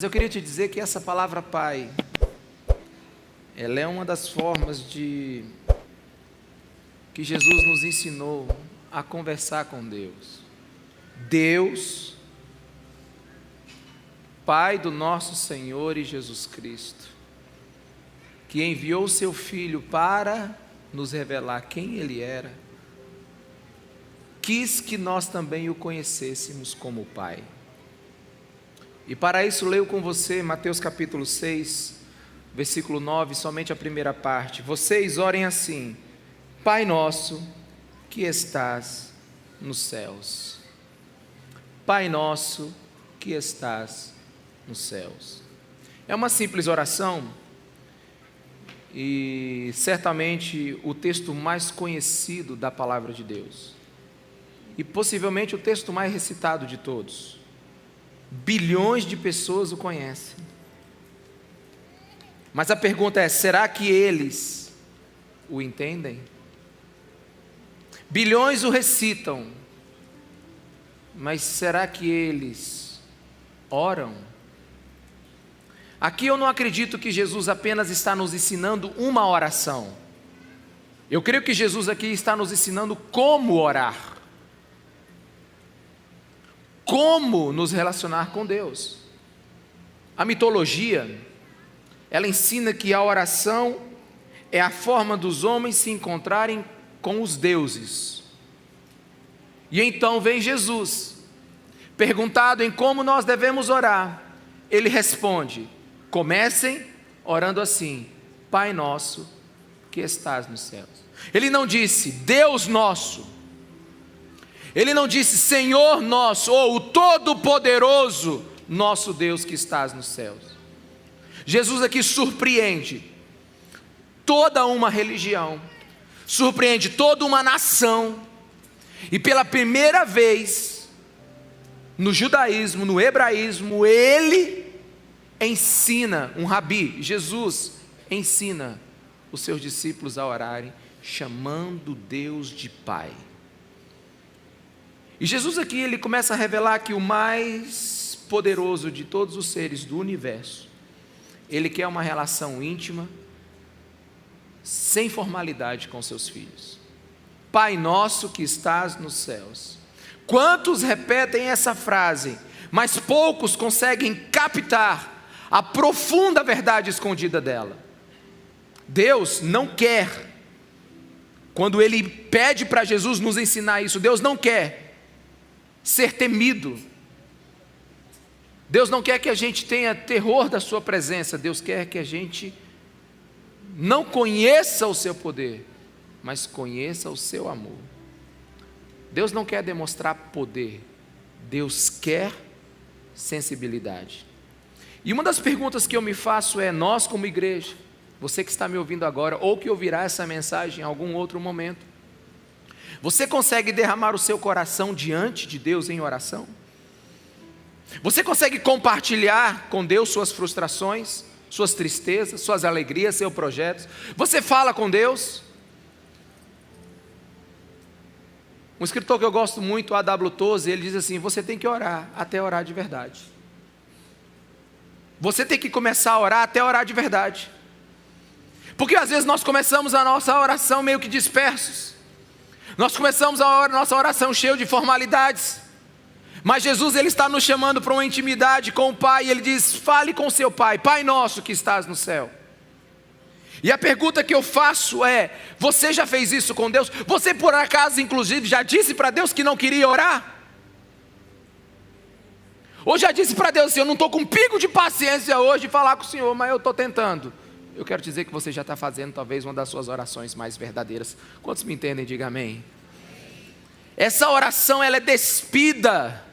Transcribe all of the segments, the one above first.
Eu queria te dizer que essa palavra Pai, ela é uma das formas que Jesus nos ensinou a conversar com Deus. Deus, Pai do nosso Senhor e Jesus Cristo, que enviou o seu Filho para nos revelar quem Ele era, quis que nós também o conhecêssemos como Pai. E para isso leio com você Mateus capítulo 6, versículo 9, somente a primeira parte. Vocês orem assim: Pai nosso que estás nos céus. Pai nosso que estás nos céus. É uma simples oração e certamente o texto mais conhecido da palavra de Deus. E possivelmente o texto mais recitado de todos. Bilhões de pessoas o conhecem. Mas a pergunta é: será que eles o entendem? Bilhões o recitam, mas será que eles oram? Aqui eu não acredito que Jesus apenas está nos ensinando uma oração. Eu creio que Jesus aqui está nos ensinando como orar. Como nos relacionar com Deus. A mitologia, ela ensina que a oração é a forma dos homens se encontrarem com os deuses. E então vem Jesus, perguntado em como nós devemos orar, ele responde: comecem orando assim: Pai nosso que estás nos céus. Ele não disse Deus nosso. Ele não disse Senhor nosso, ou o Todo-Poderoso nosso Deus que estás nos céus. Jesus aqui surpreende toda uma religião, surpreende toda uma nação, e pela primeira vez no judaísmo, no hebraísmo, ele ensina, um rabi, Jesus ensina os seus discípulos a orarem, chamando Deus de Pai. E Jesus aqui, ele começa a revelar que o mais poderoso de todos os seres do universo, ele quer uma relação íntima, sem formalidade com seus filhos. Pai nosso que estás nos céus. Quantos repetem essa frase, mas poucos conseguem captar a profunda verdade escondida dela. Deus não quer, quando ele pede para Jesus nos ensinar isso, Deus não quer ser temido. Deus não quer que a gente tenha terror da sua presença. Deus quer que a gente não conheça o seu poder, mas conheça o seu amor. Deus não quer demonstrar poder, Deus quer sensibilidade. E uma das perguntas que eu me faço é: nós como igreja, você que está me ouvindo agora, ou que ouvirá essa mensagem em algum outro momento, você consegue derramar o seu coração diante de Deus em oração? Você consegue compartilhar com Deus suas frustrações, suas tristezas, suas alegrias, seus projetos? Você fala com Deus? Um escritor que eu gosto muito, A.W. Tozer, ele diz assim: você tem que orar até orar de verdade. Você tem que começar a orar até orar de verdade. Porque às vezes nós começamos a nossa oração meio que dispersos. Nós começamos a nossa oração cheia de formalidades. Mas Jesus, ele está nos chamando para uma intimidade com o Pai. E ele diz: fale com seu Pai, Pai nosso que estás no céu. E a pergunta que eu faço é: você já fez isso com Deus? Você por acaso inclusive já disse para Deus que não queria orar? Ou já disse para Deus assim: eu não estou com um pingo de paciência hoje de falar com o Senhor, mas eu estou tentando? Eu quero dizer que você já está fazendo talvez uma das suas orações mais verdadeiras. Quantos me entendem? Diga amém. Essa oração, ela é despida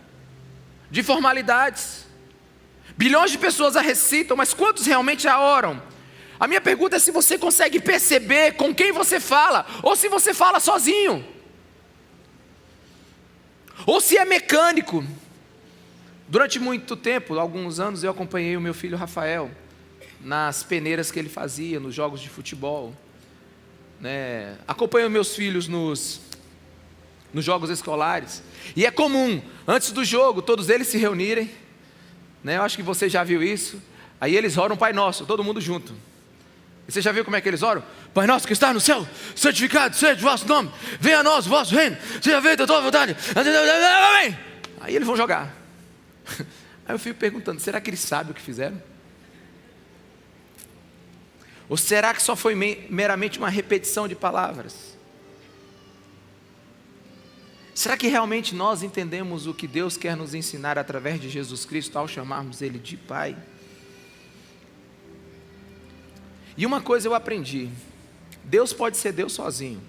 de formalidades. Bilhões de pessoas a recitam, mas quantos realmente a oram? A minha pergunta é se você consegue perceber com quem você fala, ou se você fala sozinho, ou se é mecânico. Durante muito tempo, alguns anos, eu acompanhei o meu filho Rafael nas peneiras que ele fazia, nos jogos de futebol, né? Acompanho meus filhos nos jogos escolares, e é comum, antes do jogo, todos eles se reunirem, né? Eu acho que você já viu isso. Aí eles oram Pai Nosso, todo mundo junto. E você já viu como é que eles oram? Pai nosso que está no céu, santificado seja o vosso nome, venha a nós o vosso reino, seja feita a tua vontade. Amém. Aí eles vão jogar. Aí eu fico perguntando, será que eles sabem o que fizeram? Ou será que só foi meramente uma repetição de palavras? Será que realmente nós entendemos o que Deus quer nos ensinar através de Jesus Cristo ao chamarmos Ele de Pai? E uma coisa eu aprendi: Deus pode ser Deus sozinho,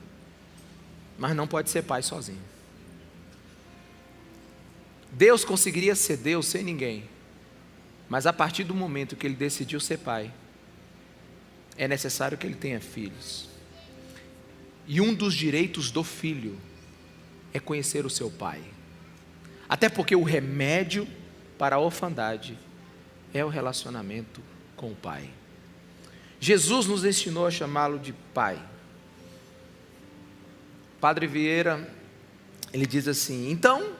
mas não pode ser Pai sozinho. Deus conseguiria ser Deus sem ninguém, mas a partir do momento que Ele decidiu ser Pai, é necessário que Ele tenha filhos. E um dos direitos do filho é conhecer o seu pai. Até porque o remédio para a orfandade é o relacionamento com o Pai. Jesus nos ensinou a chamá-lo de Pai. Padre Vieira, ele diz assim: então,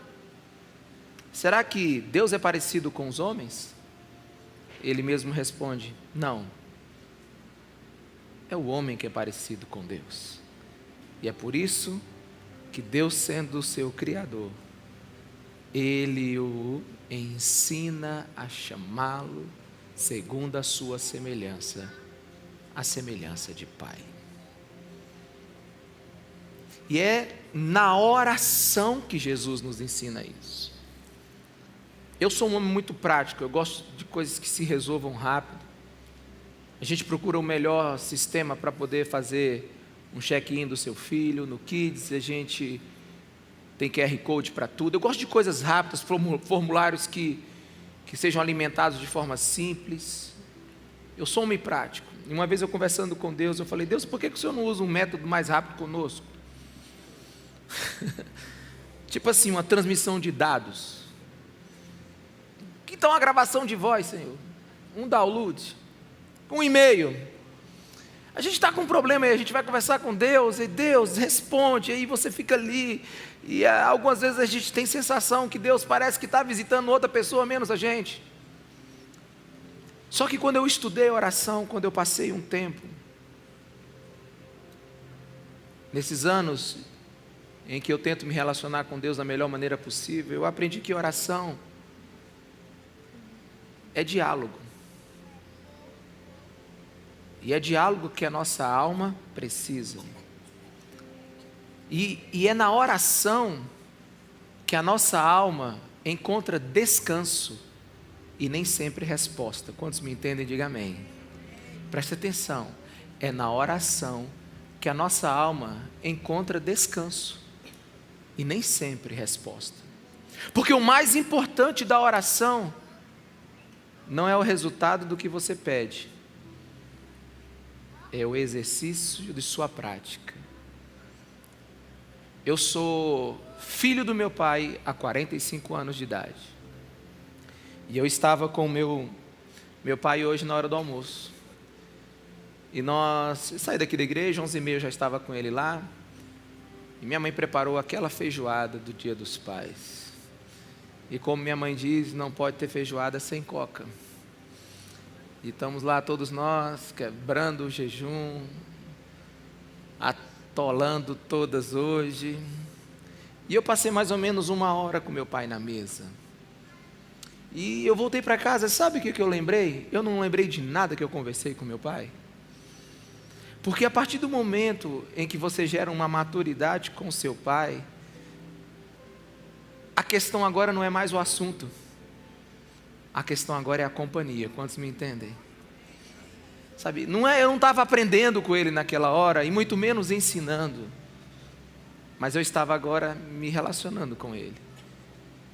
será que Deus é parecido com os homens? Ele mesmo responde: não. É o homem que é parecido com Deus. E é por isso que Deus, sendo o seu Criador, Ele o ensina a chamá-lo segundo a sua semelhança, a semelhança de Pai. E é na oração que Jesus nos ensina isso. Eu sou um homem muito prático, eu gosto de coisas que se resolvam rápido. A gente procura o melhor sistema para poder fazer um check-in do seu filho. No Kids a gente tem QR Code para tudo. Eu gosto de coisas rápidas, formulários que sejam alimentados de forma simples. Eu sou um homem prático. E uma vez eu conversando com Deus, eu falei: Deus, por que o Senhor não usa um método mais rápido conosco? Tipo assim, uma transmissão de dados. Que tal uma gravação de voz, Senhor? Um download, um e-mail. A gente está com um problema aí, a gente vai conversar com Deus, e Deus responde, aí você fica ali, e algumas vezes a gente tem sensação que Deus parece que está visitando outra pessoa, menos a gente. Só que quando eu estudei a oração, quando eu passei um tempo, nesses anos em que eu tento me relacionar com Deus da melhor maneira possível, eu aprendi que oração é diálogo. E é diálogo que a nossa alma precisa. E é na oração que a nossa alma encontra descanso e nem sempre resposta. Quantos me entendem, diga amém. Preste atenção, é na oração que a nossa alma encontra descanso e nem sempre resposta. Porque o mais importante da oração não é o resultado do que você pede, é o exercício de sua prática. Eu sou filho do meu pai há 45 anos de idade. E eu estava com meu pai hoje na hora do almoço. E eu saí daqui da igreja, 11h30 eu já estava com ele lá. E minha mãe preparou aquela feijoada do Dia dos Pais. E como minha mãe diz, não pode ter feijoada sem coca. E estamos lá todos nós, quebrando o jejum, atolando todas hoje. E eu passei mais ou menos 1 hora com meu pai na mesa. E eu voltei para casa, sabe o que eu lembrei? Eu não lembrei de nada que eu conversei com meu pai. Porque a partir do momento em que você gera uma maturidade com seu pai, a questão agora não é mais o assunto. A questão agora é a companhia. Quantos me entendem? Sabe, eu não estava aprendendo com ele naquela hora, e muito menos ensinando. Mas eu estava agora me relacionando com ele.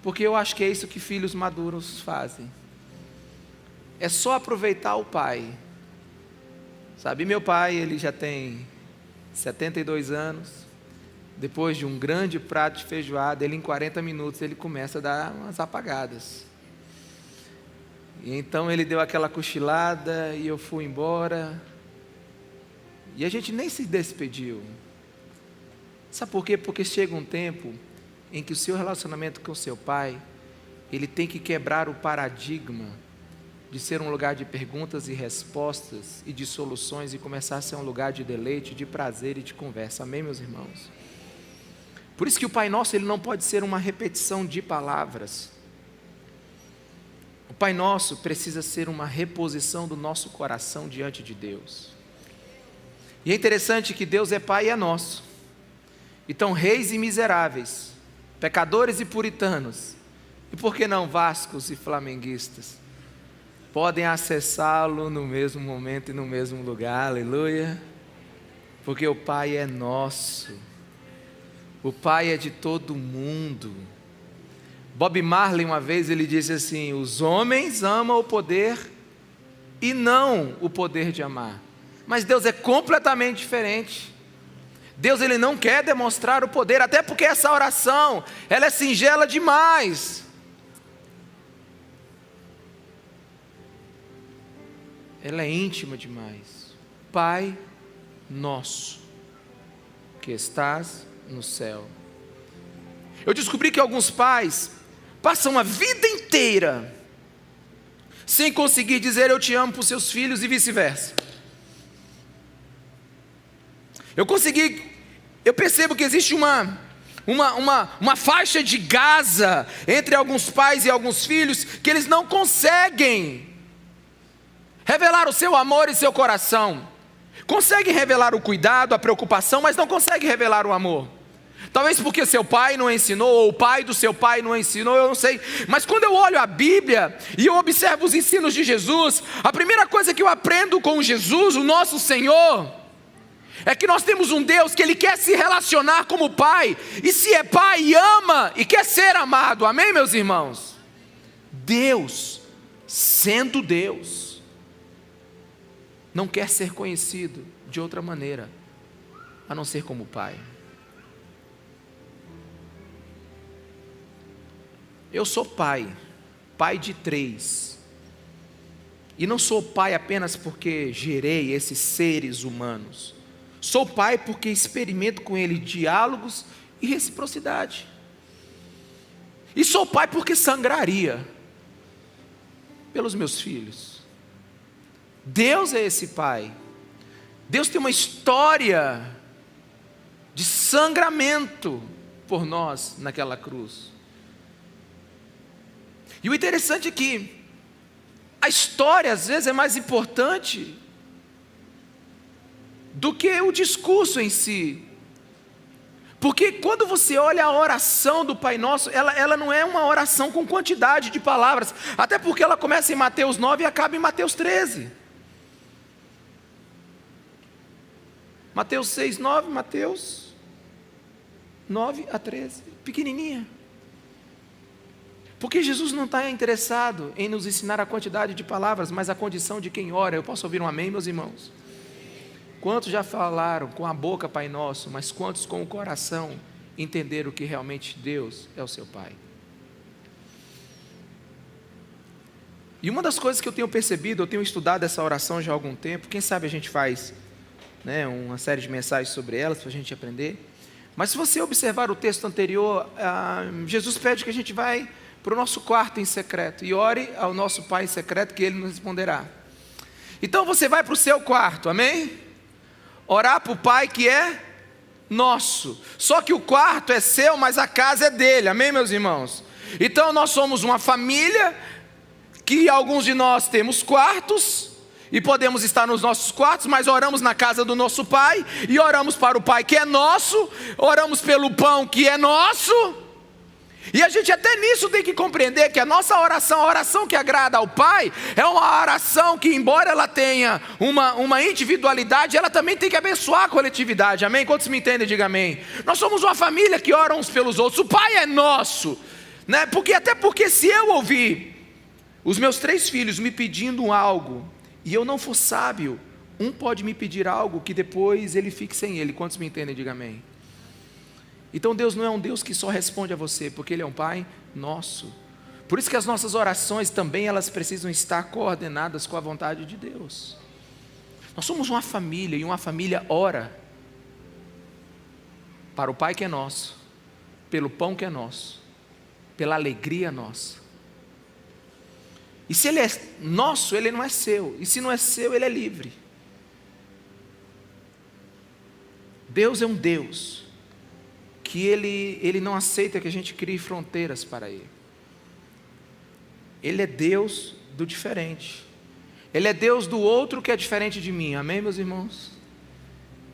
Porque eu acho que é isso que filhos maduros fazem. É só aproveitar o pai. Sabe, meu pai, ele já tem 72 anos. Depois de um grande prato de feijoada, ele em 40 minutos, ele começa a dar umas apagadas. E então ele deu aquela cochilada e eu fui embora. E a gente nem se despediu. Sabe por quê? Porque chega um tempo em que o seu relacionamento com o seu pai, ele tem que quebrar o paradigma de ser um lugar de perguntas e respostas e de soluções e começar a ser um lugar de deleite, de prazer e de conversa. Amém, meus irmãos? Por isso que o Pai Nosso, ele não pode ser uma repetição de palavras. O Pai Nosso precisa ser uma reposição do nosso coração diante de Deus. E é interessante que Deus é Pai e é nosso. Então, reis e miseráveis, pecadores e puritanos, e por que não vascos e flamenguistas, podem acessá-lo no mesmo momento e no mesmo lugar, aleluia, porque o Pai é nosso, o Pai é de todo mundo. Bob Marley uma vez ele disse assim: os homens amam o poder e não o poder de amar, mas Deus é completamente diferente. Deus ele não quer demonstrar o poder, até porque essa oração, ela é singela demais. Ela é íntima demais. Pai nosso, que estás no céu. Eu descobri que alguns pais passam a vida inteira sem conseguir dizer eu te amo para os seus filhos e vice-versa. Eu percebo que existe uma faixa de Gaza entre alguns pais e alguns filhos, que eles não conseguem revelar o seu amor e seu coração. Conseguem revelar o cuidado, a preocupação, mas não conseguem revelar o amor. Talvez porque seu pai não ensinou, ou o pai do seu pai não ensinou, eu não sei. Mas quando eu olho a Bíblia e eu observo os ensinos de Jesus, a primeira coisa que eu aprendo com Jesus, o nosso Senhor, é que nós temos um Deus que Ele quer se relacionar como Pai, e se é Pai, ama e quer ser amado. Amém, meus irmãos? Deus, sendo Deus, não quer ser conhecido de outra maneira, a não ser como Pai. Eu sou pai de 3, e não sou pai apenas porque gerei esses seres humanos. Sou pai porque experimento com ele diálogos e reciprocidade. E sou pai porque sangraria pelos meus filhos. Deus é esse pai. Deus tem uma história de sangramento por nós naquela cruz. E o interessante é que a história às vezes é mais importante do que o discurso em si. Porque quando você olha a oração do Pai Nosso, ela não é uma oração com quantidade de palavras, até porque ela começa em Mateus 9 e acaba em Mateus 13. Mateus 6, 9, Mateus 9 a 13, pequenininha. Porque Jesus não está interessado em nos ensinar a quantidade de palavras, mas a condição de quem ora. Eu posso ouvir um amém, meus irmãos? Quantos já falaram com a boca Pai Nosso, mas quantos com o coração entenderam que realmente Deus é o seu Pai? E uma das coisas que eu tenho percebido, eu tenho estudado essa oração já há algum tempo, quem sabe a gente faz uma série de mensagens sobre elas para a gente aprender. Mas se você observar o texto anterior, Jesus pede que a gente vai para o nosso quarto em secreto e ore ao nosso Pai em secreto, que Ele nos responderá. Então você vai para o seu quarto, amém? Orar para o Pai que é nosso. Só que o quarto é seu, mas a casa é dele, amém, meus irmãos? Então nós somos uma família que alguns de nós temos quartos e podemos estar nos nossos quartos, mas oramos na casa do nosso Pai e oramos para o Pai que é nosso, oramos pelo pão que é nosso. E a gente até nisso tem que compreender que a nossa oração, a oração que agrada ao Pai, é uma oração que, embora ela tenha uma individualidade, ela também tem que abençoar a coletividade, amém? Quantos me entendem, diga amém. Nós somos uma família que ora uns pelos outros, o Pai é nosso, né? Até porque se eu ouvir os meus 3 filhos me pedindo algo, e eu não for sábio, um pode me pedir algo que depois ele fique sem ele. Quantos me entendem, diga amém. Então Deus não é um Deus que só responde a você, porque Ele é um Pai nosso. Por isso que as nossas orações também, elas precisam estar coordenadas com a vontade de Deus. Nós somos uma família, e uma família ora para o Pai que é nosso, pelo pão que é nosso, pela alegria nossa. E se ele é nosso, ele não é seu. E se não é seu, ele é livre. Deus é um Deus que ele não aceita que a gente crie fronteiras para Ele. Ele é Deus do diferente. Ele é Deus do outro que é diferente de mim. Amém, meus irmãos?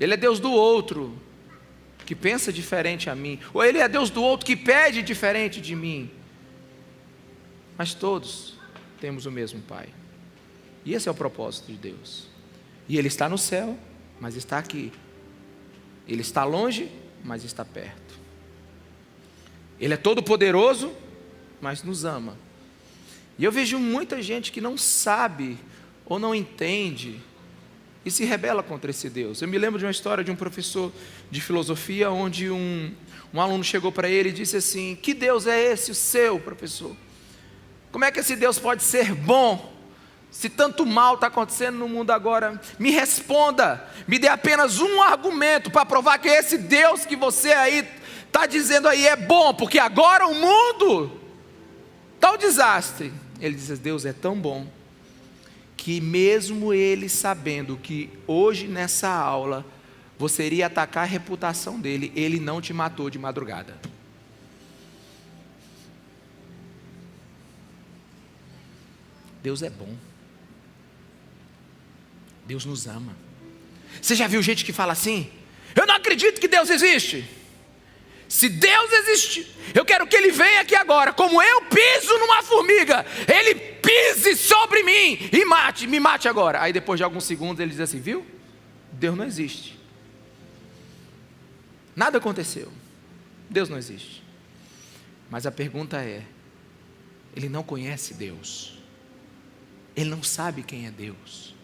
Ele é Deus do outro que pensa diferente a mim. Ou Ele é Deus do outro que pede diferente de mim. Mas todos temos o mesmo Pai. E esse é o propósito de Deus. E Ele está no céu, mas está aqui. Ele está longe, mas está perto. Ele é todo poderoso, mas nos ama. E eu vejo muita gente que não sabe ou não entende e se rebela contra esse Deus. Eu me lembro de uma história de um professor de filosofia, onde um aluno chegou para ele e disse assim: que Deus é esse o seu, professor? Como é que esse Deus pode ser bom, se tanto mal está acontecendo no mundo agora? Me responda, me dê apenas um argumento para provar que esse Deus que você aí está dizendo aí é bom, porque agora o mundo está um desastre. Ele diz: Deus é tão bom, que mesmo Ele sabendo que hoje nessa aula você iria atacar a reputação dele, Ele não te matou de madrugada. Deus é bom. Deus nos ama. Você já viu gente que fala assim: eu não acredito que Deus existe. Se Deus existe, eu quero que Ele venha aqui agora, como eu piso numa formiga, Ele pise sobre mim e me mate agora. Aí depois de alguns segundos ele diz assim: viu? Deus não existe. Nada aconteceu. Deus não existe. Mas a pergunta é: ele não conhece Deus. Ele não sabe quem é Deus.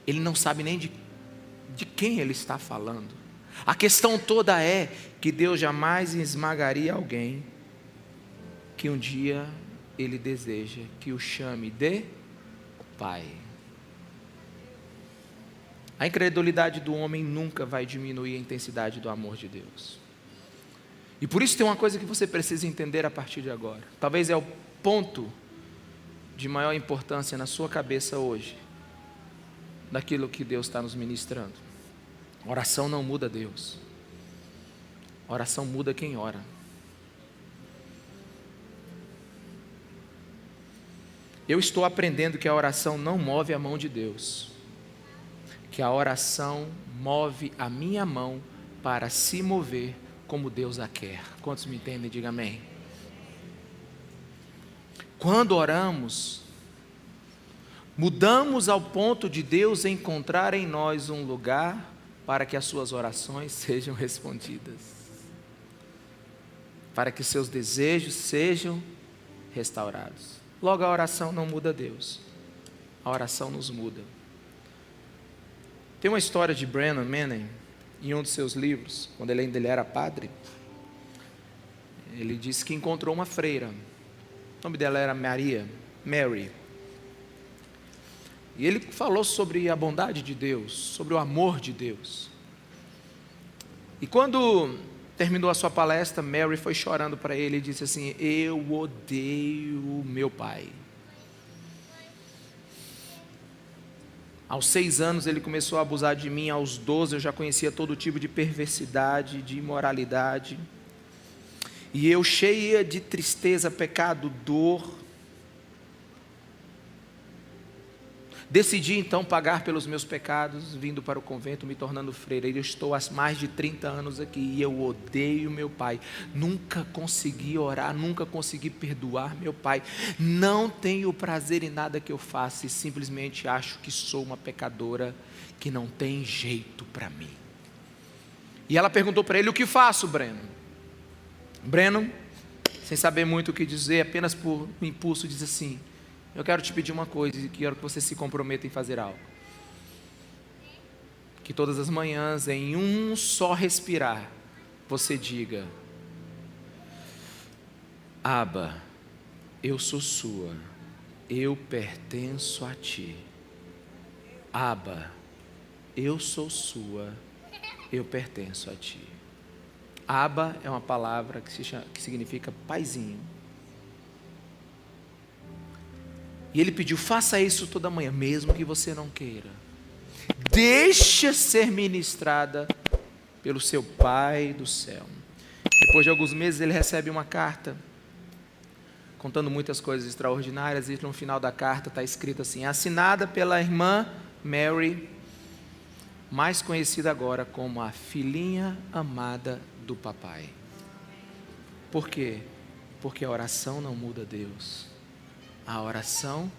Ele não sabe nem de quem ele está falando. A questão toda é que Deus jamais esmagaria alguém que um dia Ele deseja que o chame de Pai. A incredulidade do homem nunca vai diminuir a intensidade do amor de Deus. E por isso tem uma coisa que você precisa entender a partir de agora. Talvez é o ponto de maior importância na sua cabeça hoje, daquilo que Deus está nos ministrando. Oração não muda Deus. Oração muda quem ora. Eu estou aprendendo que a oração não move a mão de Deus, que a oração move a minha mão para se mover como Deus a quer. Quantos me entendem? Diga amém. Quando oramos, mudamos ao ponto de Deus encontrar em nós um lugar para que as suas orações sejam respondidas, para que seus desejos sejam restaurados. Logo, a oração não muda Deus, a oração nos muda. Tem uma história de Brennan Manning, em um dos seus livros, quando ele ainda era padre. Ele disse que encontrou uma freira, o nome dela era Mary. E ele falou sobre a bondade de Deus, sobre o amor de Deus. E quando terminou a sua palestra, Mary foi chorando para ele e disse assim: eu odeio meu pai. Aos 6 anos ele começou a abusar de mim, aos 12 eu já conhecia todo tipo de perversidade, de imoralidade. E eu, cheia de tristeza, pecado, dor, decidi então pagar pelos meus pecados, vindo para o convento, me tornando freira. Eu estou há mais de 30 anos aqui e eu odeio meu pai. Nunca consegui orar, nunca consegui perdoar meu pai. Não tenho prazer em nada que eu faça e simplesmente acho que sou uma pecadora que não tem jeito para mim. E ela perguntou para ele: o que faço, Breno? Breno, sem saber muito o que dizer, apenas por um impulso, diz assim: eu quero te pedir uma coisa e quero que você se comprometa em fazer algo. Que todas as manhãs, em um só respirar, você diga: Abba, eu sou sua, eu pertenço a ti. Abba, eu sou sua, eu pertenço a ti. Abba é uma palavra que significa paizinho. E ele pediu: faça isso toda manhã, mesmo que você não queira. Deixa ser ministrada pelo seu Pai do céu. Depois de alguns meses ele recebe uma carta contando muitas coisas extraordinárias, e no final da carta está escrito assim: assinada pela irmã Mary, mais conhecida agora como a filhinha amada do papai. Por quê? Porque a oração não muda Deus, a oração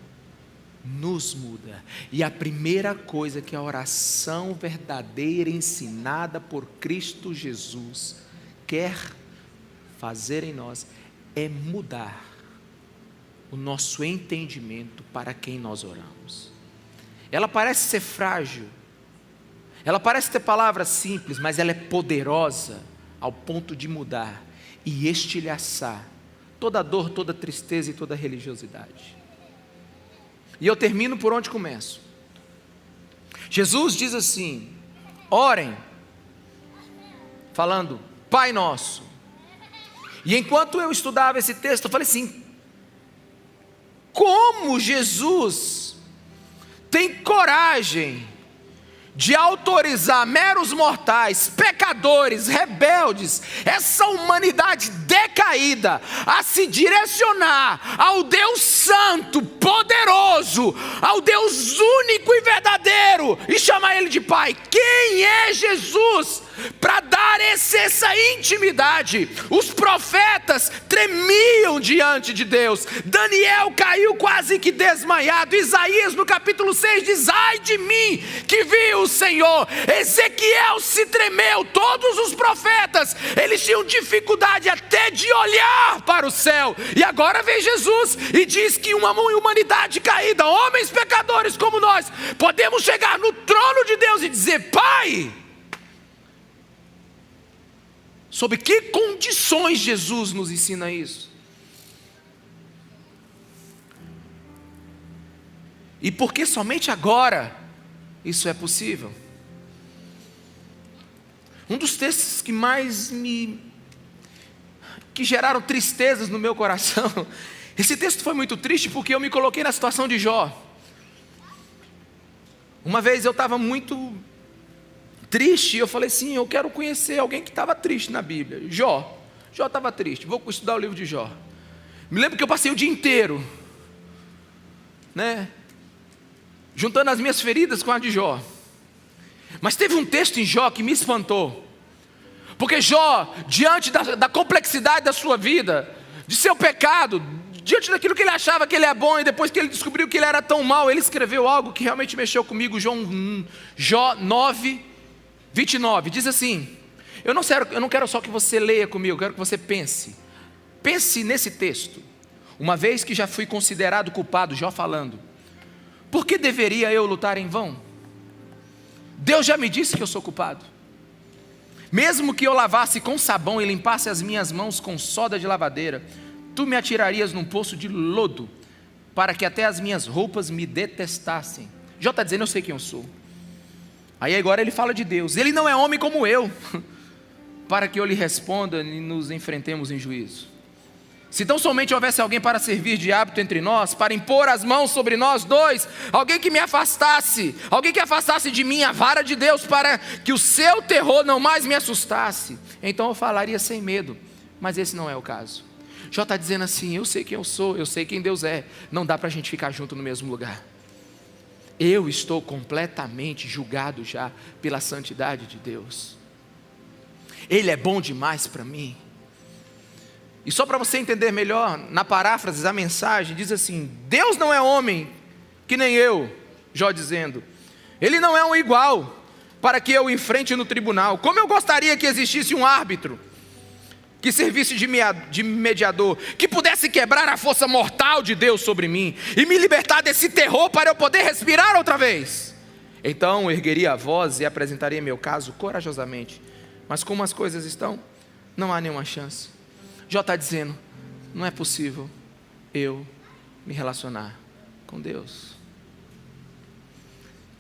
nos muda. E a primeira coisa que a oração verdadeira ensinada por Cristo Jesus quer fazer em nós é mudar o nosso entendimento para quem nós oramos. Ela parece ser frágil, ela parece ter palavras simples, mas ela é poderosa ao ponto de mudar e estilhaçar toda dor, toda tristeza e toda religiosidade. E eu termino por onde começo. Jesus diz assim: orem, falando Pai Nosso. E enquanto eu estudava esse texto, eu falei assim: como Jesus tem coragem de autorizar meros mortais, pecadores, rebeldes, essa humanidade decaída, a se direcionar ao Deus Santo, poderoso, ao Deus único e verdadeiro, e chamar Ele de Pai? Quem é Jesus para dar essa intimidade? Os profetas tremiam diante de Deus. Daniel caiu quase que desmaiado. Isaías no capítulo 6 diz: ai de mim que vi o Senhor. Ezequiel se tremeu. Todos os profetas, eles tinham dificuldade até de olhar para o céu. E agora vem Jesus e diz que uma humanidade caída, homens pecadores como nós, podemos chegar no trono de Deus e dizer: Pai. Sob que condições Jesus nos ensina isso? E por que somente agora isso é possível? Um dos textos que mais que geraram tristezas no meu coração, esse texto foi muito triste porque eu me coloquei na situação de Jó. Uma vez eu estava muito triste, eu falei assim: eu quero conhecer alguém que estava triste na Bíblia. Jó estava triste, vou estudar o livro de Jó. Me lembro que eu passei o dia inteiro, juntando as minhas feridas com a de Jó. Mas teve um texto em Jó que me espantou, porque Jó, diante da complexidade da sua vida, de seu pecado, diante daquilo que ele achava que ele é bom, e depois que ele descobriu que ele era tão mal, ele escreveu algo que realmente mexeu comigo. Jó 9:29, diz assim: eu não quero só que você leia comigo, eu quero que você pense nesse texto. Uma vez que já fui considerado culpado, Jó falando, por que deveria eu lutar em vão? Deus já me disse que eu sou culpado. Mesmo que eu lavasse com sabão e limpasse as minhas mãos com soda de lavadeira, tu me atirarias num poço de lodo, para que até as minhas roupas me detestassem. Jó está dizendo: eu sei quem eu sou. Aí agora ele fala de Deus: ele não é homem como eu, para que eu lhe responda e nos enfrentemos em juízo. Se tão somente houvesse alguém para servir de árbitro entre nós, para impor as mãos sobre nós dois, alguém que me afastasse, alguém que afastasse de mim a vara de Deus, para que o seu terror não mais me assustasse, então eu falaria sem medo. Mas esse não é o caso. Jó está dizendo assim: eu sei quem eu sou, eu sei quem Deus é, não dá para a gente ficar junto no mesmo lugar. Eu estou completamente julgado já pela santidade de Deus. Ele é bom demais para mim. E só para você entender melhor, na paráfrase da mensagem, diz assim: Deus não é homem que nem eu, Jó dizendo. Ele não é um igual para que eu o enfrente no tribunal. Como eu gostaria que existisse um árbitro que servisse de mediador, que pudesse quebrar a força mortal de Deus sobre mim e me libertar desse terror para eu poder respirar outra vez. Então ergueria a voz e apresentaria meu caso corajosamente. Mas como as coisas estão, não há nenhuma chance. Jó está dizendo: não é possível eu me relacionar com Deus.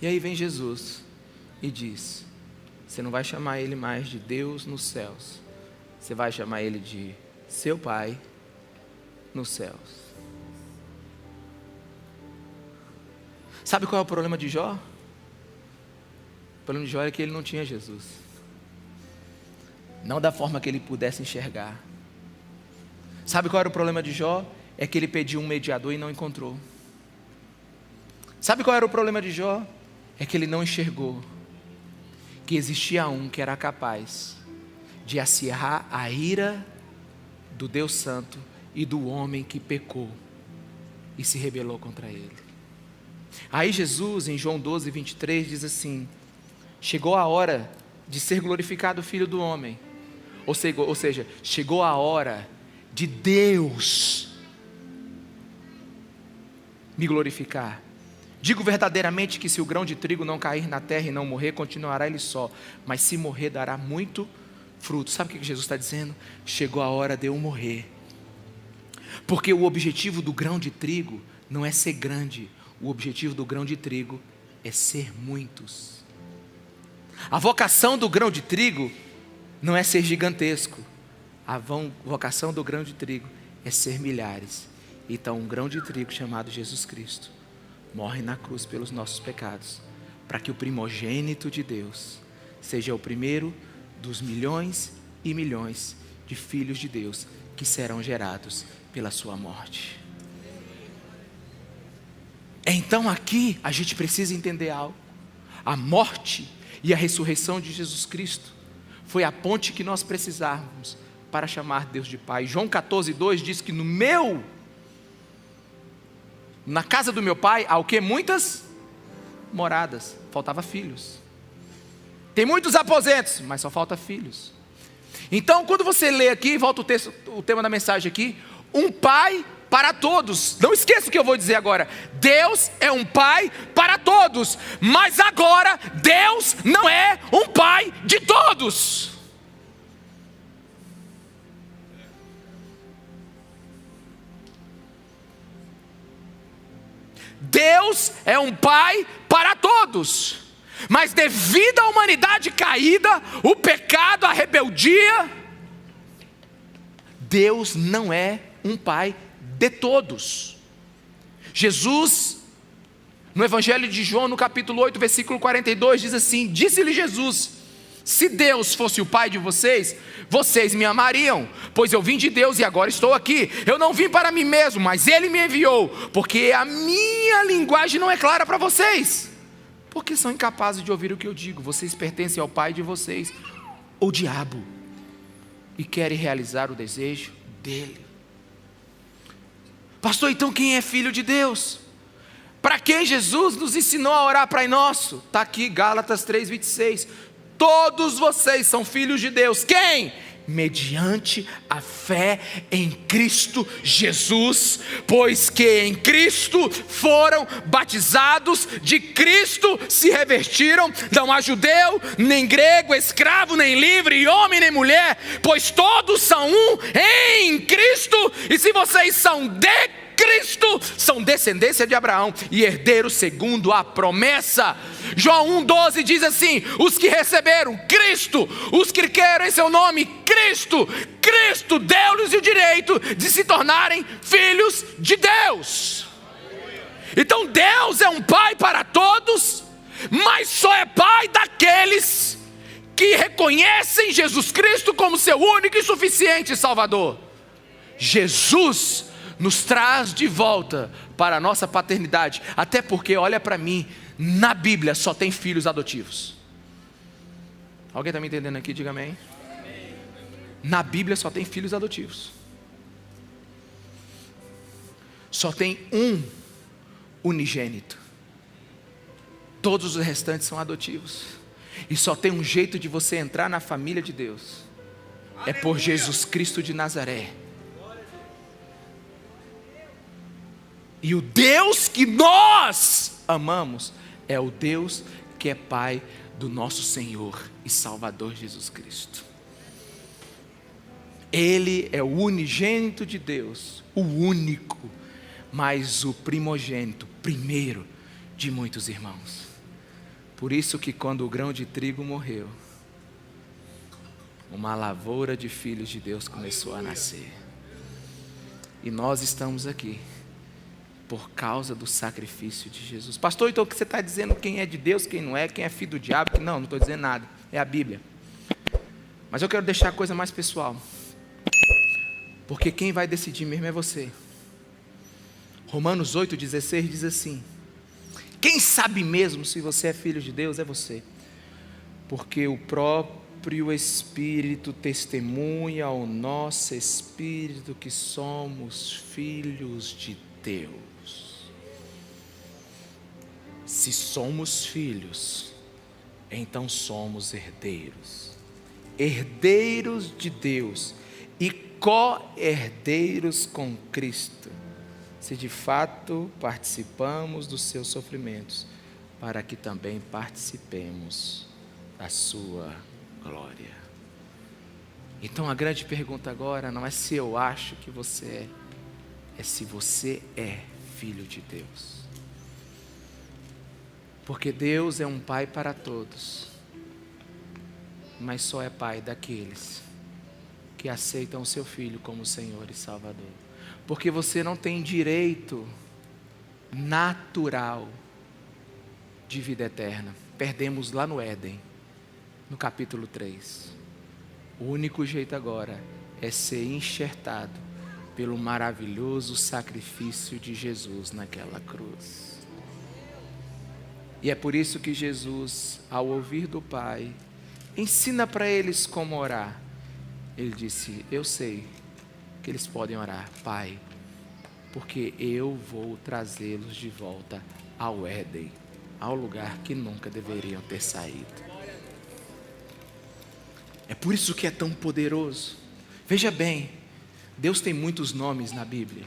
E aí vem Jesus e diz: você não vai chamar Ele mais de Deus nos céus, você vai chamar Ele de seu Pai nos céus. Sabe qual é o problema de Jó? O problema de Jó é que ele não tinha Jesus. Não da forma que ele pudesse enxergar. Sabe qual era o problema de Jó? É que ele pediu um mediador e não encontrou. Sabe qual era o problema de Jó? É que ele não enxergou que existia um que era capaz de acirrar a ira do Deus Santo e do homem que pecou e se rebelou contra ele. Aí Jesus, em João 12, 23, diz assim: chegou a hora de ser glorificado o Filho do Homem. Ou seja, chegou a hora de Deus me glorificar. Digo verdadeiramente que se o grão de trigo não cair na terra e não morrer, continuará ele só. Mas se morrer, dará muito fruto. Sabe o que Jesus está dizendo? Chegou a hora de eu morrer. Porque o objetivo do grão de trigo não é ser grande. O objetivo do grão de trigo é ser muitos. A vocação do grão de trigo não é ser gigantesco. A vocação do grão de trigo é ser milhares. Então um grão de trigo chamado Jesus Cristo morre na cruz pelos nossos pecados, para que o primogênito de Deus seja o primeiro dos milhões e milhões de filhos de Deus que serão gerados pela sua morte. Então aqui a gente precisa entender algo. A morte e a ressurreição de Jesus Cristo foi a ponte que nós precisávamos para chamar Deus de Pai. João 14, 2 diz que na casa do meu pai há o que? Muitas moradas. Faltava filhos. Tem muitos aposentos, mas só falta filhos. Então quando você lê aqui, volta o tema da mensagem aqui, um pai para todos. Não esqueça o que eu vou dizer agora. Deus é um pai para todos, mas agora Deus não é um pai de todos. Deus é um pai para todos, mas devido à humanidade caída, o pecado, a rebeldia, Deus não é um pai de todos. Jesus, no Evangelho de João, no capítulo 8, versículo 42, diz assim: disse-lhe Jesus: se Deus fosse o pai de vocês, vocês me amariam, pois eu vim de Deus e agora estou aqui. Eu não vim para mim mesmo, mas Ele me enviou, porque a minha linguagem não é clara para vocês, porque são incapazes de ouvir o que eu digo. Vocês pertencem ao pai de vocês, o diabo, e querem realizar o desejo dele. Pastor, então quem é filho de Deus? Para quem Jesus nos ensinou a orar Pai Nosso? Está aqui Gálatas 3:26. Todos vocês são filhos de Deus. Quem? Mediante a fé em Cristo Jesus, pois que em Cristo foram batizados, de Cristo se revestiram, não há judeu, nem grego, escravo, nem livre, homem, nem mulher, pois todos são um em Cristo, e se vocês são de Cristo, são descendência de Abraão e herdeiros segundo a promessa. João 1,12 diz assim: os que receberam Cristo, os que creram em seu nome, Cristo deu-lhes o direito de se tornarem filhos de Deus. Então Deus é um pai para todos, mas só é pai daqueles que reconhecem Jesus Cristo como seu único e suficiente Salvador. Jesus nos traz de volta para a nossa paternidade. Até porque, olha para mim, na Bíblia só tem filhos adotivos. Alguém está me entendendo aqui? Diga amém. Na Bíblia só tem filhos adotivos. Só tem um unigênito. Todos os restantes são adotivos. E só tem um jeito de você entrar na família de Deus. É por Jesus Cristo de Nazaré. E o Deus que nós amamos é o Deus que é Pai do nosso Senhor e Salvador Jesus Cristo. Ele é o unigênito de Deus, o único, mas o primogênito, primeiro de muitos irmãos. Por isso que quando o grão de trigo morreu, uma lavoura de filhos de Deus começou a nascer. E nós estamos aqui por causa do sacrifício de Jesus. Pastor, então o que você está dizendo? Quem é de Deus, quem não é, quem é filho do diabo? Não estou dizendo nada, é a Bíblia. Mas eu quero deixar a coisa mais pessoal, porque quem vai decidir mesmo é você. Romanos 8,16 diz assim: quem sabe mesmo se você é filho de Deus é você, porque o próprio Espírito testemunha ao nosso Espírito que somos filhos de Deus. Se somos filhos, então somos herdeiros, herdeiros de Deus e co-herdeiros com Cristo, se de fato participamos dos seus sofrimentos, para que também participemos da sua glória. Então a grande pergunta agora não é se eu acho que você é se você é filho de Deus. Porque Deus é um pai para todos, mas só é pai daqueles que aceitam o seu filho como Senhor e Salvador. Porque você não tem direito natural de vida eterna. Perdemos lá no Éden, no capítulo 3. O único jeito agora é ser enxertado pelo maravilhoso sacrifício de Jesus naquela cruz. E é por isso que Jesus, ao ouvir do Pai, ensina para eles como orar. Ele disse: eu sei que eles podem orar: Pai, porque eu vou trazê-los de volta ao Éden, ao lugar que nunca deveriam ter saído. É por isso que é tão poderoso. Veja bem, Deus tem muitos nomes na Bíblia.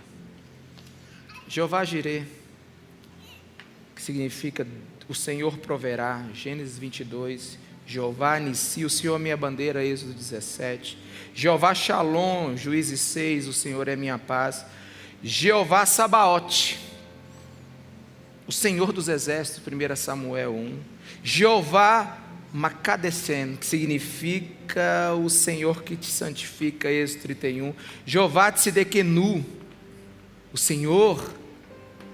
Jeová Jireh, que significa o Senhor proverá, Gênesis 22. Jeová Nissi, o Senhor é minha bandeira, Êxodo 17. Jeová Shalom, Juízes 6, o Senhor é minha paz. Jeová Sabaote, o Senhor dos exércitos, 1 Samuel 1. Jeová Makadesen, que significa o Senhor que te santifica, Êxodo 31. Jeová Tsidekenu, o Senhor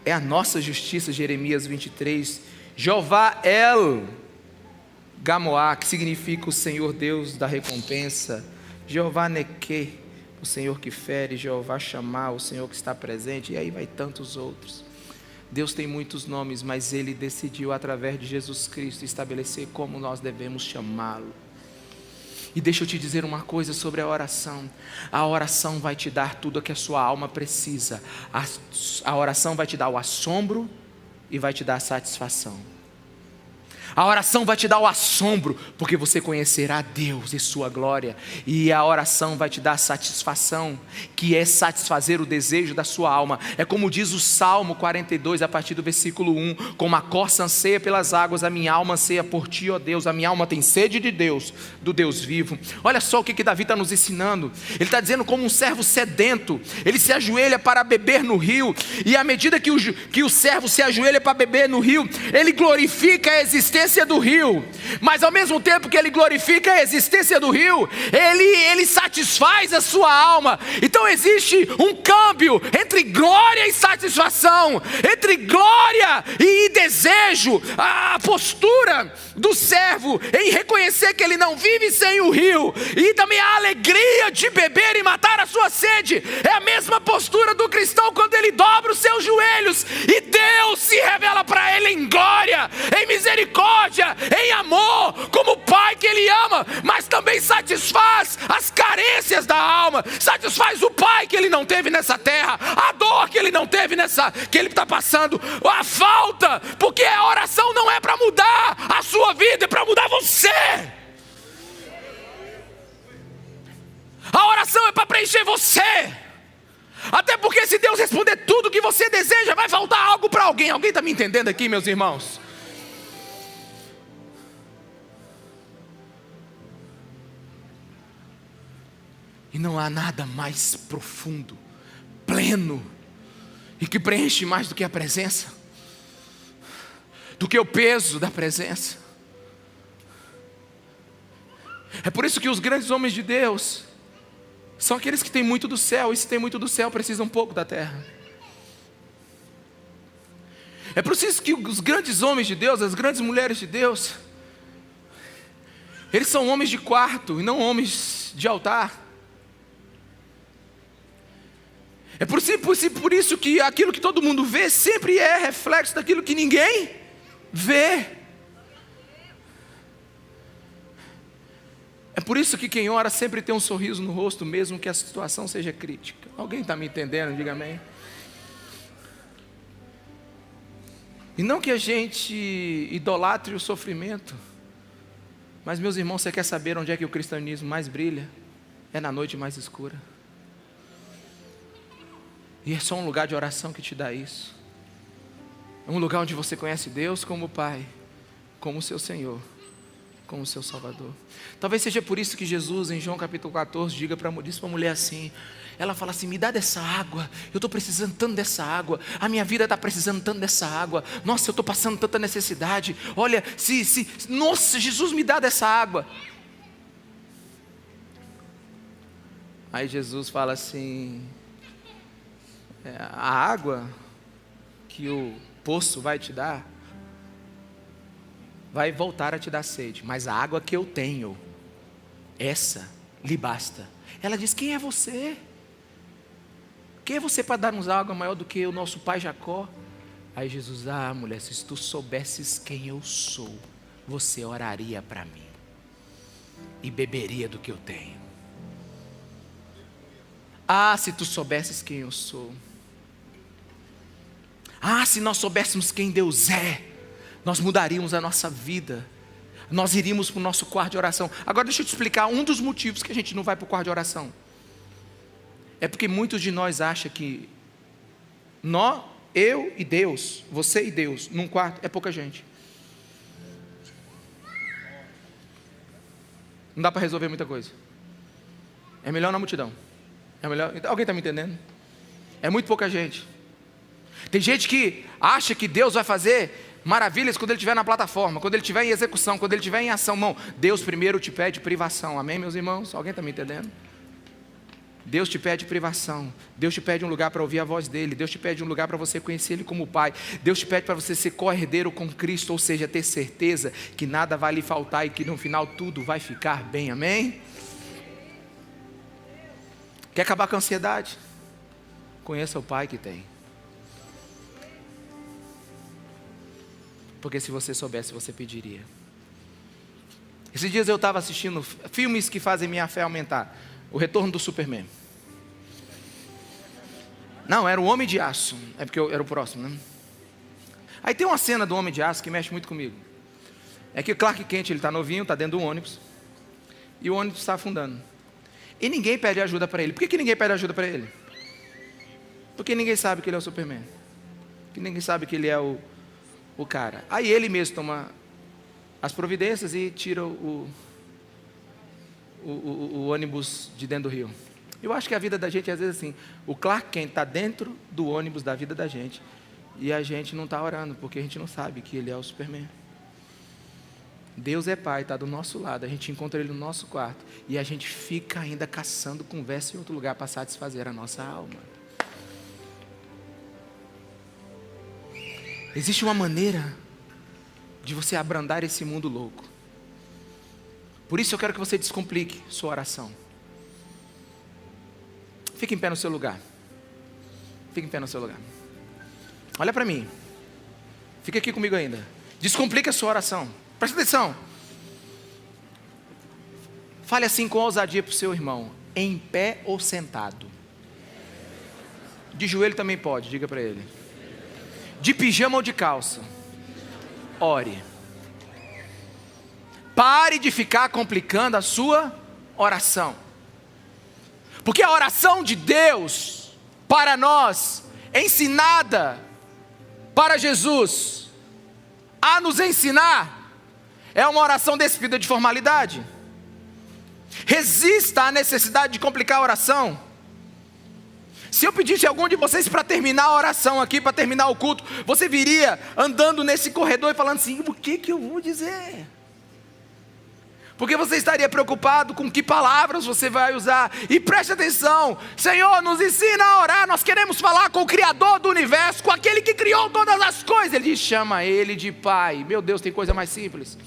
é a nossa justiça, Jeremias 23. Jeová El Gamoá, que significa o Senhor Deus da recompensa. Jeová Neque, o Senhor que fere. Jeová Chamar, o Senhor que está presente. E aí vai tantos outros. Deus tem muitos nomes, mas Ele decidiu através de Jesus Cristo estabelecer como nós devemos chamá-lo. E deixa eu te dizer uma coisa sobre a oração. A oração vai te dar tudo o que a sua alma precisa. A oração vai te dar o assombro e vai te dar a satisfação. A oração vai te dar o assombro, porque você conhecerá Deus e sua glória. E a oração vai te dar a satisfação, que é satisfazer o desejo da sua alma. É como diz o Salmo 42, a partir do versículo 1: como a corça anseia pelas águas, a minha alma anseia por ti, ó Deus. A minha alma tem sede de Deus, do Deus vivo. Olha só o que Davi está nos ensinando. Ele está dizendo: como um servo sedento, ele se ajoelha para beber no rio. E à medida que o servo se ajoelha para beber no rio, ele glorifica a existência do rio, mas ao mesmo tempo que ele glorifica a existência do rio, ele satisfaz a sua alma. Então existe um câmbio entre glória e satisfação, entre glória e desejo. A postura do servo em reconhecer que ele não vive sem o rio, e também a alegria de beber e matar a sua sede, é a mesma postura do cristão quando ele dobra os seus joelhos e Deus se revela para ele em glória, em misericórdia, em amor, como o Pai que Ele ama, mas também satisfaz as carências da alma, satisfaz o Pai que Ele não teve nessa terra, a dor que Ele não teve que Ele está passando, a falta, porque a oração não é para mudar a sua vida, é para mudar você. A oração é para preencher você. Até porque se Deus responder tudo o que você deseja, vai faltar algo para alguém. Alguém está me entendendo aqui, meus irmãos? E não há nada mais profundo, pleno, e que preenche mais do que a presença, do que o peso da presença. É por isso que os grandes homens de Deus são aqueles que têm muito do céu, e se tem muito do céu, precisa um pouco da terra. É por isso que os grandes homens de Deus, as grandes mulheres de Deus, eles são homens de quarto e não homens de altar. É por isso que aquilo que todo mundo vê sempre é reflexo daquilo que ninguém vê. É por isso que quem ora sempre tem um sorriso no rosto, mesmo que a situação seja crítica. Alguém está me entendendo? Diga amém. E não que a gente idolatre o sofrimento, mas, meus irmãos, você quer saber onde é que o cristianismo mais brilha? É na noite mais escura. E é só um lugar de oração que te dá isso. É um lugar onde você conhece Deus como Pai, como seu Senhor, como seu Salvador. Talvez seja por isso que Jesus, em João capítulo 14, diz para a mulher assim. Ela fala assim: me dá dessa água, eu estou precisando tanto dessa água, a minha vida está precisando tanto dessa água, nossa, eu estou passando tanta necessidade, olha, nossa, Jesus, me dá dessa água. Aí Jesus fala assim: a água que o poço vai te dar, vai voltar a te dar sede, mas a água que eu tenho, essa lhe basta. Ela diz: quem é você? Quem é você para dar-nos água maior do que o nosso pai Jacó? Aí Jesus: mulher, se tu soubesses quem eu sou, você oraria para mim e beberia do que eu tenho. Se tu soubesses quem eu sou. Se nós soubéssemos quem Deus é, nós mudaríamos a nossa vida. Nós iríamos para o nosso quarto de oração. Agora deixa eu te explicar um dos motivos que a gente não vai para o quarto de oração. É porque muitos de nós acham que eu e Deus, você e Deus, num quarto é pouca gente. Não dá para resolver muita coisa. É melhor na multidão. É melhor. Alguém está me entendendo? É muito pouca gente. Tem gente que acha que Deus vai fazer maravilhas quando ele estiver na plataforma, quando ele estiver em execução, quando ele estiver em ação. Não, Deus primeiro te pede privação. Amém, meus irmãos? Alguém está me entendendo? Deus te pede privação. Deus te pede um lugar para ouvir a voz dele. Deus te pede um lugar para você conhecer ele como Pai. Deus te pede para você ser co-herdeiro com Cristo, ou seja, ter certeza que nada vai lhe faltar e que no final tudo vai ficar bem. Amém? Quer acabar com a ansiedade? Conheça o Pai que tem. Porque se você soubesse, você pediria. Esses dias eu estava assistindo filmes que fazem minha fé aumentar. O Retorno do Superman. Não, era o Homem de Aço. É porque eu era o próximo, né? Aí tem uma cena do Homem de Aço que mexe muito comigo. É que o Clark Kent, ele está novinho, está dentro do ônibus. E o ônibus está afundando. E ninguém pede ajuda para ele. Por que ninguém pede ajuda para ele? Porque ninguém sabe que ele é o Superman. Porque ninguém sabe que ele é o cara. Aí ele mesmo toma as providências e tira o ônibus de dentro do rio. Eu acho que a vida da gente, às vezes assim, o Clark Kent está dentro do ônibus da vida da gente, e a gente não está orando, porque a gente não sabe que ele é o Superman. Deus é Pai, está do nosso lado, a gente encontra ele no nosso quarto, e a gente fica ainda caçando conversa em outro lugar para satisfazer a nossa alma. Existe uma maneira de você abrandar esse mundo louco. Por isso eu quero que você descomplique sua oração. Fique em pé no seu lugar. Fique em pé no seu lugar. Olha para mim. Fica aqui comigo ainda. Descomplique a sua oração. Presta atenção. Fale assim com ousadia para o seu irmão. Em pé ou sentado? De joelho também pode, diga para ele. De pijama ou de calça? Ore. Pare de ficar complicando a sua oração. Porque a oração de Deus para nós, ensinada para Jesus a nos ensinar, é uma oração despida de formalidade. Resista à necessidade de complicar a oração. Se eu pedisse a algum de vocês para terminar a oração aqui, para terminar o culto, você viria andando nesse corredor e falando assim: o que eu vou dizer? Porque você estaria preocupado com que palavras você vai usar. E preste atenção, Senhor, nos ensina a orar. Nós queremos falar com o Criador do universo, com aquele que criou todas as coisas. Ele diz, chama Ele de Pai. Meu Deus, tem coisa mais simples.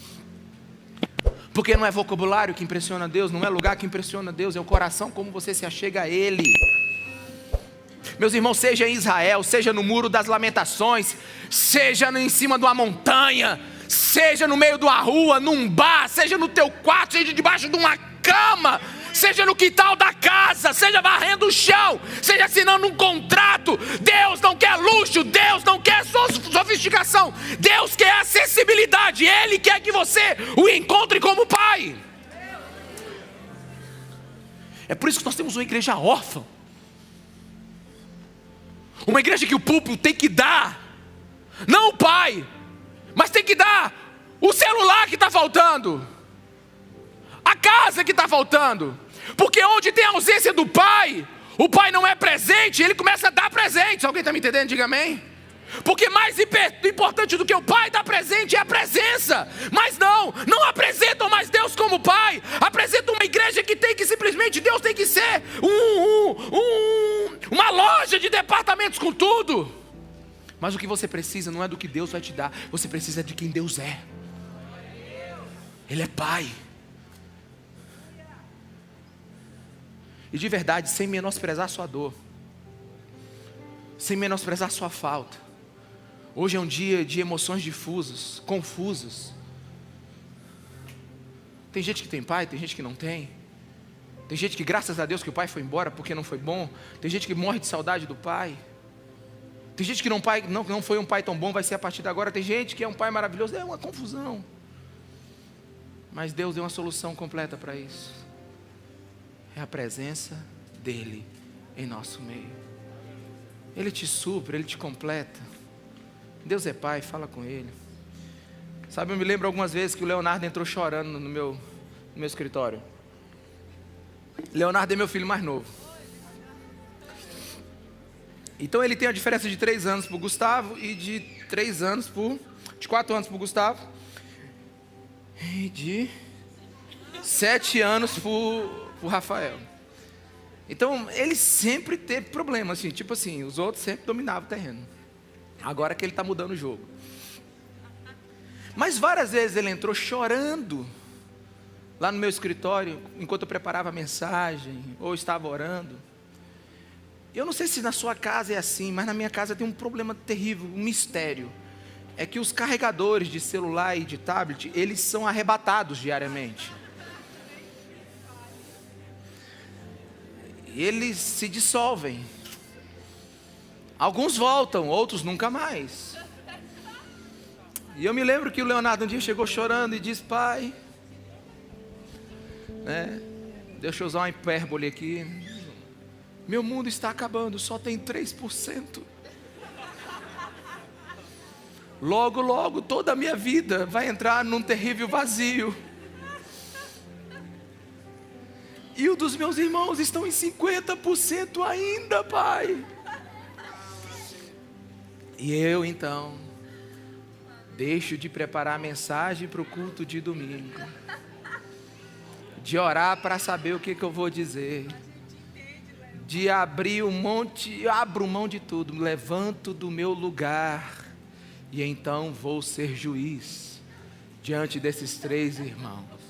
Porque não é vocabulário que impressiona Deus, não é lugar que impressiona Deus, é o coração como você se achega a Ele. Meus irmãos, seja em Israel, seja no Muro das Lamentações, seja em cima de uma montanha, seja no meio de uma rua, num bar, seja no teu quarto, seja debaixo de uma cama, seja no quintal da casa, seja varrendo o chão, seja assinando um contrato. Deus não quer luxo, Deus não quer sofisticação, Deus quer acessibilidade. Ele quer que você o encontre como Pai. É por isso que nós temos uma igreja órfã, uma igreja que o púlpito tem que dar, não o pai, mas tem que dar o celular que está faltando, a casa que está faltando. Porque onde tem a ausência do pai, o pai não é presente, ele começa a dar presente. Alguém está me entendendo? Diga amém. Porque mais importante do que o pai dar presente é a presença. Mas não apresentam mais Deus como pai. Apresentam uma igreja que tem que simplesmente, Deus tem que ser uma loja de departamentos com tudo. Mas o que você precisa não é do que Deus vai te dar, você precisa de quem Deus é. Ele é Pai. E de verdade, sem menosprezar a sua dor, sem menosprezar a sua falta. Hoje é um dia de emoções difusas, confusas. Tem gente que tem pai, tem gente que não tem. Tem gente que graças a Deus que o pai foi embora porque não foi bom. Tem gente que morre de saudade do pai. Tem gente que não foi um pai tão bom, vai ser a partir de agora. Tem gente que é um pai maravilhoso, é uma confusão. Mas Deus deu uma solução completa para isso. É a presença dEle em nosso meio. Ele te supre, Ele te completa. Deus é Pai, fala com Ele. Sabe, eu me lembro algumas vezes que o Leonardo entrou chorando no meu escritório. Leonardo é meu filho mais novo. Então ele tem a diferença de 3 anos para o Gustavo e de 4 anos para o Gustavo e de 7 anos para o Rafael. Então ele sempre teve problema, assim, tipo assim, os outros sempre dominavam o terreno. Agora que ele está mudando o jogo. Mas várias vezes ele entrou chorando lá no meu escritório, enquanto eu preparava a mensagem, ou estava orando. Eu não sei se na sua casa é assim, mas na minha casa tem um problema terrível, um mistério. É que os carregadores de celular e de tablet, eles são arrebatados diariamente. Eles se dissolvem. Alguns voltam, outros nunca mais. E eu me lembro que o Leonardo um dia chegou chorando e disse: pai, deixa eu usar uma hipérbole aqui, meu mundo está acabando, só tem 3%. Logo, logo, toda a minha vida vai entrar num terrível vazio. E o dos meus irmãos estão em 50% ainda, pai. E eu então deixo de preparar a mensagem para o culto de domingo, de orar para saber o que eu vou dizer, de abro mão de tudo, me levanto do meu lugar e então vou ser juiz diante desses 3 irmãos.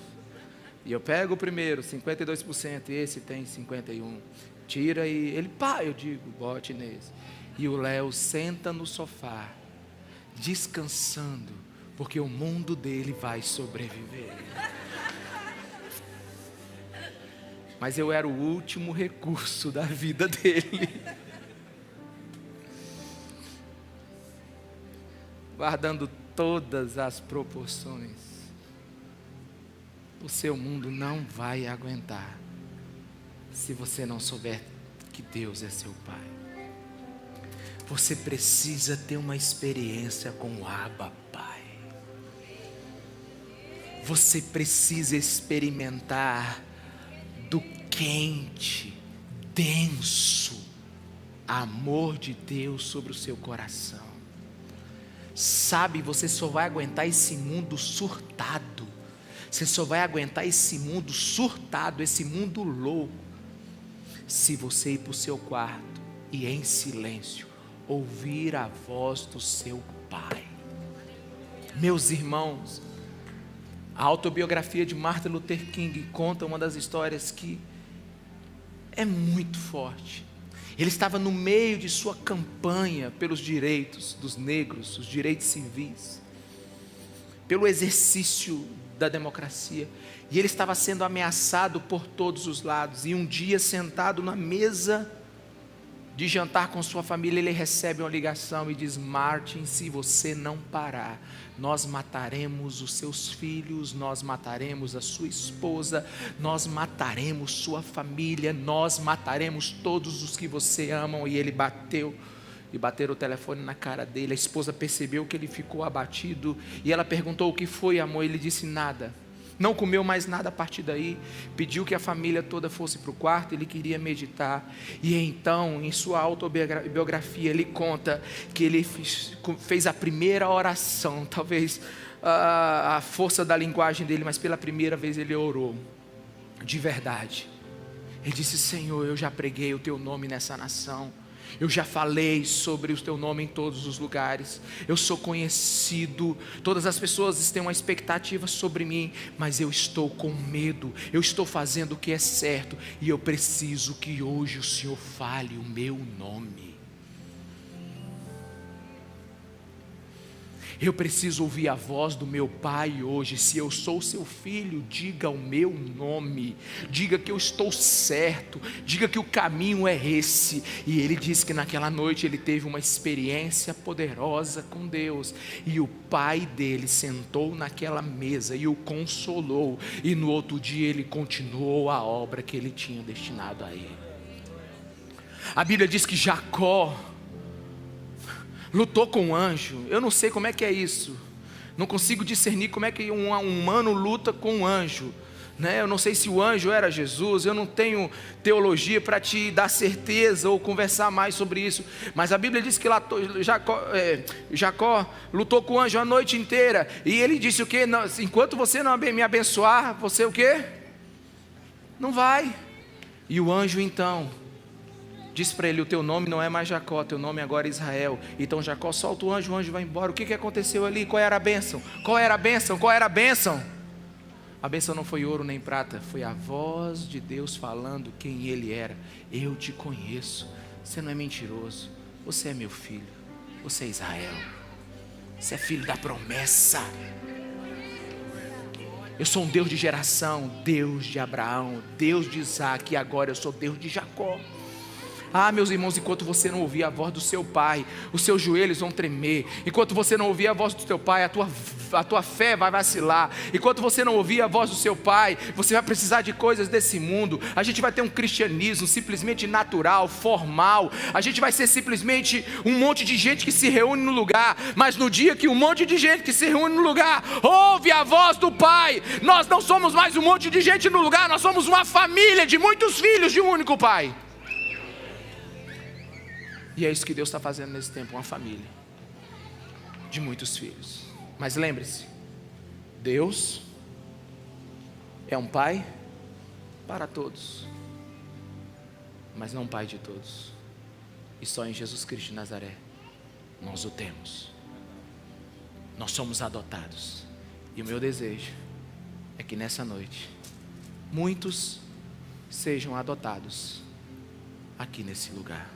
E eu pego o primeiro, 52%, e esse tem 51%. Tira e ele, pai, eu digo, bote nesse. E o Léo senta no sofá, descansando, porque o mundo dele vai sobreviver. Mas eu era o último recurso da vida dele. Guardando todas as proporções. O seu mundo não vai aguentar se você não souber que Deus é seu Pai. Você precisa ter uma experiência com o Abba Pai. Você precisa experimentar do quente, denso amor de Deus sobre o seu coração. Sabe, você só vai aguentar esse mundo surtado Você só vai aguentar esse mundo surtado, esse mundo louco, se você ir para o seu quarto e em silêncio ouvir a voz do seu Pai. Meus irmãos, a autobiografia de Martin Luther King conta uma das histórias que é muito forte. Ele estava no meio de sua campanha pelos direitos dos negros, os direitos civis, pelo exercício da democracia, e ele estava sendo ameaçado por todos os lados. E um dia, sentado na mesa de jantar com sua família, ele recebe uma ligação e diz: Martin, se você não parar, nós mataremos os seus filhos, nós mataremos a sua esposa, nós mataremos sua família, nós mataremos todos os que você ama. E ele bateram o telefone na cara dele. A esposa percebeu que ele ficou abatido e ela perguntou: o que foi, amor? Ele disse: nada. Não comeu mais nada a partir daí, pediu que a família toda fosse para o quarto, ele queria meditar. E então, em sua autobiografia, ele conta que ele fez a primeira oração, talvez a força da linguagem dele, mas pela primeira vez ele orou, de verdade. Ele disse: Senhor, eu já preguei o teu nome nessa nação, eu já falei sobre o teu nome em todos os lugares, eu sou conhecido, todas as pessoas têm uma expectativa sobre mim, mas eu estou com medo, eu estou fazendo o que é certo, e eu preciso que hoje o Senhor fale o meu nome. Eu preciso ouvir a voz do meu Pai hoje. Se eu sou seu filho, diga o meu nome, diga que eu estou certo, diga que o caminho é esse. E ele disse que naquela noite ele teve uma experiência poderosa com Deus, e o pai dele sentou naquela mesa e o consolou, e no outro dia ele continuou a obra que ele tinha destinado a ele. A Bíblia diz que Jacó lutou com um anjo. Eu não sei como é que é isso, não consigo discernir como é que um humano luta com um anjo, né? Eu não sei se o anjo era Jesus, eu não tenho teologia para te dar certeza ou conversar mais sobre isso, mas a Bíblia diz que Jacó lutou com o anjo a noite inteira, e ele disse o quê? Enquanto você não me abençoar, você o quê? Não vai. E o anjo então diz para ele: o teu nome não é mais Jacó, teu nome agora é Israel. Então Jacó solta o anjo vai embora. O que aconteceu ali? Qual era a bênção? Qual era a bênção? Qual era a bênção? A bênção não foi ouro nem prata, foi a voz de Deus falando quem ele era. Eu te conheço, você não é mentiroso, você é meu filho, você é Israel, você é filho da promessa. Eu sou um Deus de geração, Deus de Abraão, Deus de Isaac, e agora eu sou Deus de Jacó. Ah, meus irmãos, enquanto você não ouvir a voz do seu pai, os seus joelhos vão tremer. Enquanto você não ouvir a voz do seu pai, a tua fé vai vacilar. Enquanto você não ouvir a voz do seu pai, você vai precisar de coisas desse mundo. A gente vai ter um cristianismo simplesmente natural, formal. A gente vai ser simplesmente um monte de gente que se reúne no lugar. Mas no dia que um monte de gente que se reúne no lugar ouve a voz do pai, nós não somos mais um monte de gente no lugar, nós somos uma família de muitos filhos de um único pai. E é isso que Deus está fazendo nesse tempo, uma família de muitos filhos. Mas lembre-se, Deus é um pai para todos, mas não pai de todos. E só em Jesus Cristo de Nazaré nós o temos. Nós somos adotados. E o meu desejo é que nessa noite muitos sejam adotados aqui nesse lugar.